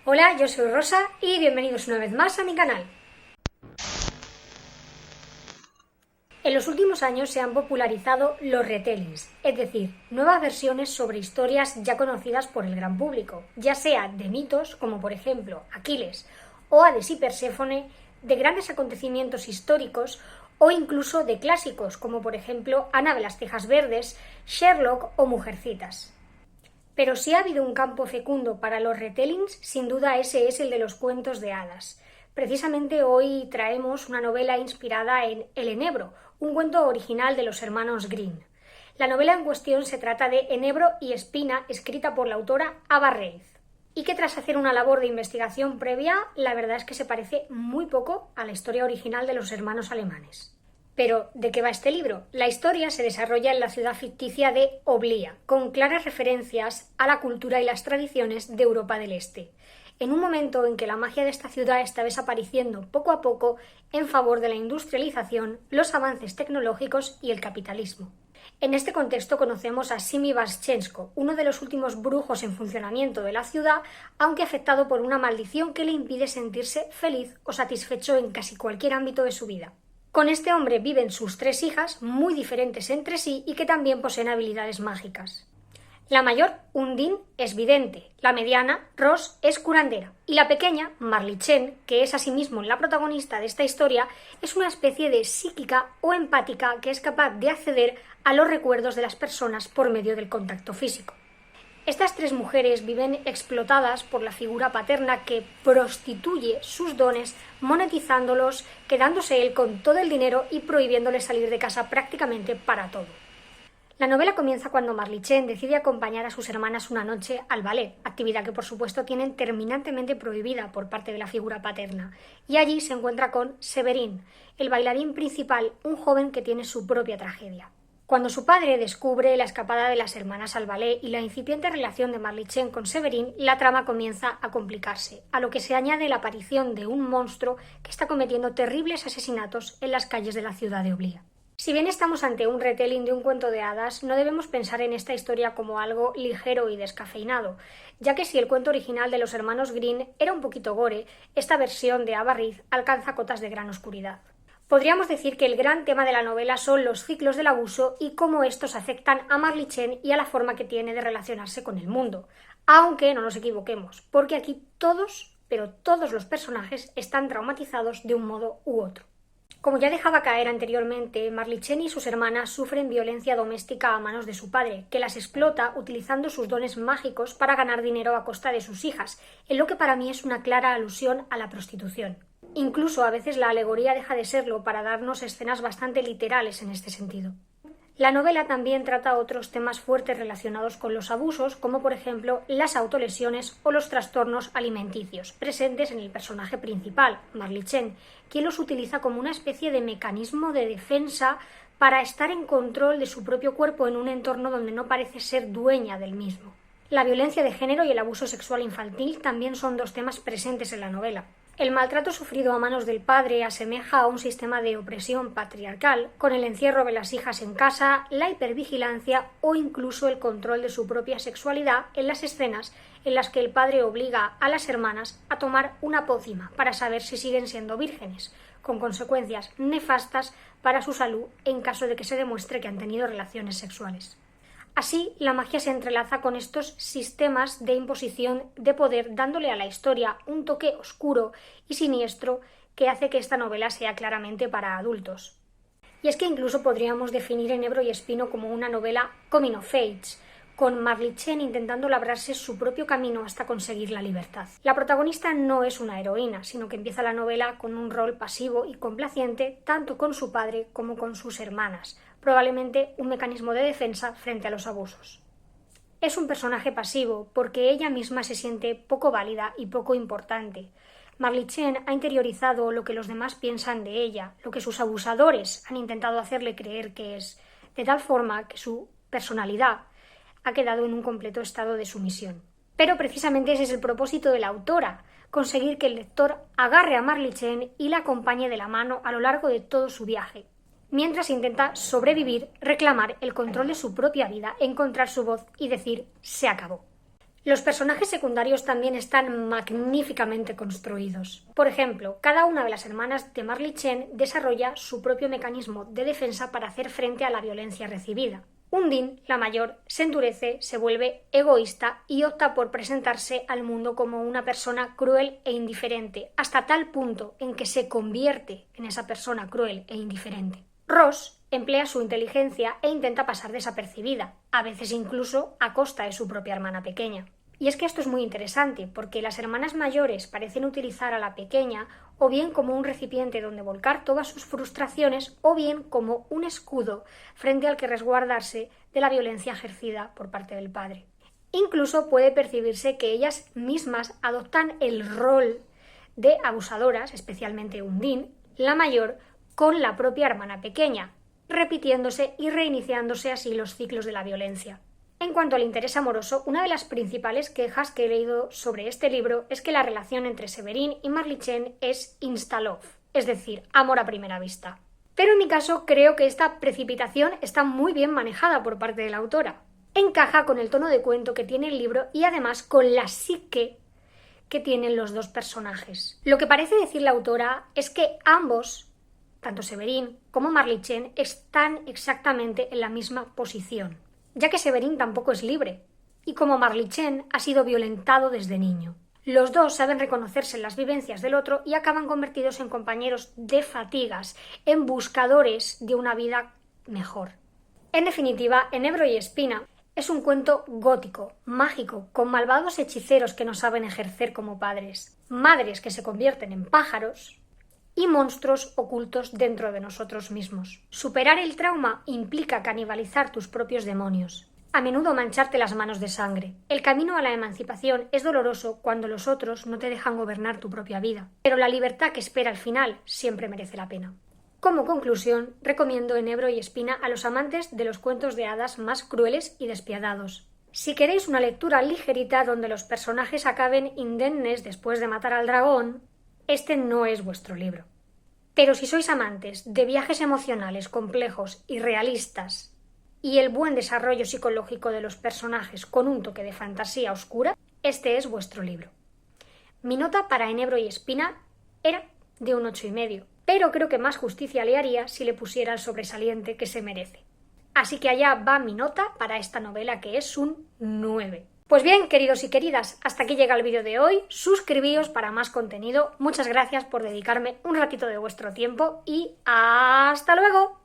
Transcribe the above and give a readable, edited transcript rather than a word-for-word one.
Hola, yo soy Rosa y bienvenidos una vez más a mi canal. En los últimos años se han popularizado los retellings, es decir, nuevas versiones sobre historias ya conocidas por el gran público, ya sea de mitos como por ejemplo Aquiles o Hades y Perséfone, de grandes acontecimientos históricos o incluso de clásicos como por ejemplo Ana de las Tejas Verdes, Sherlock o Mujercitas. Pero si ha habido un campo fecundo para los retellings, sin duda ese es el de los cuentos de hadas. Precisamente hoy traemos una novela inspirada en El Enebro, un cuento original de los hermanos Grimm. La novela en cuestión se trata de Enebro y Espina, escrita por la autora Ava Reid, y que tras hacer una labor de investigación previa, la verdad es que se parece muy poco a la historia original de los hermanos alemanes. Pero, ¿de qué va este libro? La historia se desarrolla en la ciudad ficticia de Oblía, con claras referencias a la cultura y las tradiciones de Europa del Este, en un momento en que la magia de esta ciudad está desapareciendo poco a poco en favor de la industrialización, los avances tecnológicos y el capitalismo. En este contexto conocemos a Simi Vaschensko, uno de los últimos brujos en funcionamiento de la ciudad, aunque afectado por una maldición que le impide sentirse feliz o satisfecho en casi cualquier ámbito de su vida. Con este hombre viven sus 3 hijas, muy diferentes entre sí y que también poseen habilidades mágicas. La mayor, Undine, es vidente, la mediana, Ros, es curandera, y la pequeña, Marlichen, que es asimismo la protagonista de esta historia, es una especie de psíquica o empática que es capaz de acceder a los recuerdos de las personas por medio del contacto físico. Estas 3 mujeres viven explotadas por la figura paterna que prostituye sus dones, monetizándolos, quedándose él con todo el dinero y prohibiéndole salir de casa prácticamente para todo. La novela comienza cuando Marlichen decide acompañar a sus hermanas una noche al ballet, actividad que por supuesto tienen terminantemente prohibida por parte de la figura paterna, y allí se encuentra con Severin, el bailarín principal, un joven que tiene su propia tragedia. Cuando su padre descubre la escapada de las hermanas al ballet y la incipiente relación de Marlichen con Severin, la trama comienza a complicarse, a lo que se añade la aparición de un monstruo que está cometiendo terribles asesinatos en las calles de la ciudad de Oblía. Si bien estamos ante un retelling de un cuento de hadas, no debemos pensar en esta historia como algo ligero y descafeinado, ya que si el cuento original de los hermanos Grimm era un poquito gore, esta versión de Ava Reid alcanza cotas de gran oscuridad. Podríamos decir que el gran tema de la novela son los ciclos del abuso y cómo estos afectan a Marlichen y a la forma que tiene de relacionarse con el mundo. Aunque no nos equivoquemos, porque aquí todos los personajes están traumatizados de un modo u otro. Como ya dejaba caer anteriormente, Marlichen y sus hermanas sufren violencia doméstica a manos de su padre, que las explota utilizando sus dones mágicos para ganar dinero a costa de sus hijas, en lo que para mí es una clara alusión a la prostitución. Incluso a veces la alegoría deja de serlo para darnos escenas bastante literales en este sentido. La novela también trata otros temas fuertes relacionados con los abusos, como por ejemplo las autolesiones o los trastornos alimenticios, presentes en el personaje principal, Marlichen, quien los utiliza como una especie de mecanismo de defensa para estar en control de su propio cuerpo en un entorno donde no parece ser dueña del mismo. La violencia de género y el abuso sexual infantil también son 2 temas presentes en la novela. El maltrato sufrido a manos del padre asemeja a un sistema de opresión patriarcal, con el encierro de las hijas en casa, la hipervigilancia o incluso el control de su propia sexualidad en las escenas en las que el padre obliga a las hermanas a tomar una pócima para saber si siguen siendo vírgenes, con consecuencias nefastas para su salud en caso de que se demuestre que han tenido relaciones sexuales. Así, la magia se entrelaza con estos sistemas de imposición de poder, dándole a la historia un toque oscuro y siniestro que hace que esta novela sea claramente para adultos. Y es que incluso podríamos definir Enebro y Espino como una novela coming of age, con Marlichen intentando labrarse su propio camino hasta conseguir la libertad. La protagonista no es una heroína, sino que empieza la novela con un rol pasivo y complaciente tanto con su padre como con sus hermanas, probablemente un mecanismo de defensa frente a los abusos. Es un personaje pasivo porque ella misma se siente poco válida y poco importante. Marlichen ha interiorizado lo que los demás piensan de ella, lo que sus abusadores han intentado hacerle creer que es, de tal forma que su personalidad ha quedado en un completo estado de sumisión. Pero precisamente ese es el propósito de la autora, conseguir que el lector agarre a Marlichen y la acompañe de la mano a lo largo de todo su viaje, mientras intenta sobrevivir, reclamar el control de su propia vida, encontrar su voz y decir «se acabó». Los personajes secundarios también están magníficamente construidos. Por ejemplo, cada una de las hermanas de Marley Chen desarrolla su propio mecanismo de defensa para hacer frente a la violencia recibida. Undine, la mayor, se endurece, se vuelve egoísta y opta por presentarse al mundo como una persona cruel e indiferente, hasta tal punto en que se convierte en esa persona cruel e indiferente. Ross emplea su inteligencia e intenta pasar desapercibida, a veces incluso a costa de su propia hermana pequeña. Y es que esto es muy interesante, porque las hermanas mayores parecen utilizar a la pequeña o bien como un recipiente donde volcar todas sus frustraciones o bien como un escudo frente al que resguardarse de la violencia ejercida por parte del padre. Incluso puede percibirse que ellas mismas adoptan el rol de abusadoras, especialmente Undine, la mayor, con la propia hermana pequeña, repitiéndose y reiniciándose así los ciclos de la violencia. En cuanto al interés amoroso, una de las principales quejas que he leído sobre este libro es que la relación entre Severine y Marley Chen es insta-love, es decir, amor a primera vista. Pero en mi caso creo que esta precipitación está muy bien manejada por parte de la autora. Encaja con el tono de cuento que tiene el libro y además con la psique que tienen los dos personajes. Lo que parece decir la autora es que ambos, tanto Severine como Marley Chen, están exactamente en la misma posición, ya que Severine tampoco es libre, y como Marley Chen ha sido violentado desde niño. Los dos saben reconocerse en las vivencias del otro y acaban convertidos en compañeros de fatigas, en buscadores de una vida mejor. En definitiva, Enebro y Espina es un cuento gótico, mágico, con malvados hechiceros que no saben ejercer como padres, madres que se convierten en pájaros y monstruos ocultos dentro de nosotros mismos. Superar el trauma implica canibalizar tus propios demonios, a menudo mancharte las manos de sangre. El camino a la emancipación es doloroso cuando los otros no te dejan gobernar tu propia vida, pero la libertad que espera al final siempre merece la pena. Como conclusión, recomiendo Enebro y Espina a los amantes de los cuentos de hadas más crueles y despiadados. Si queréis una lectura ligerita donde los personajes acaben indemnes después de matar al dragón, este no es vuestro libro. Pero si sois amantes de viajes emocionales complejos y realistas y el buen desarrollo psicológico de los personajes con un toque de fantasía oscura, este es vuestro libro. Mi nota para Enebro y Espina era de un 8,5, pero creo que más justicia le haría si le pusiera el sobresaliente que se merece. Así que allá va mi nota para esta novela, que es un 9. Pues bien, queridos y queridas, hasta aquí llega el vídeo de hoy. Suscribíos para más contenido. Muchas gracias por dedicarme un ratito de vuestro tiempo y ¡hasta luego!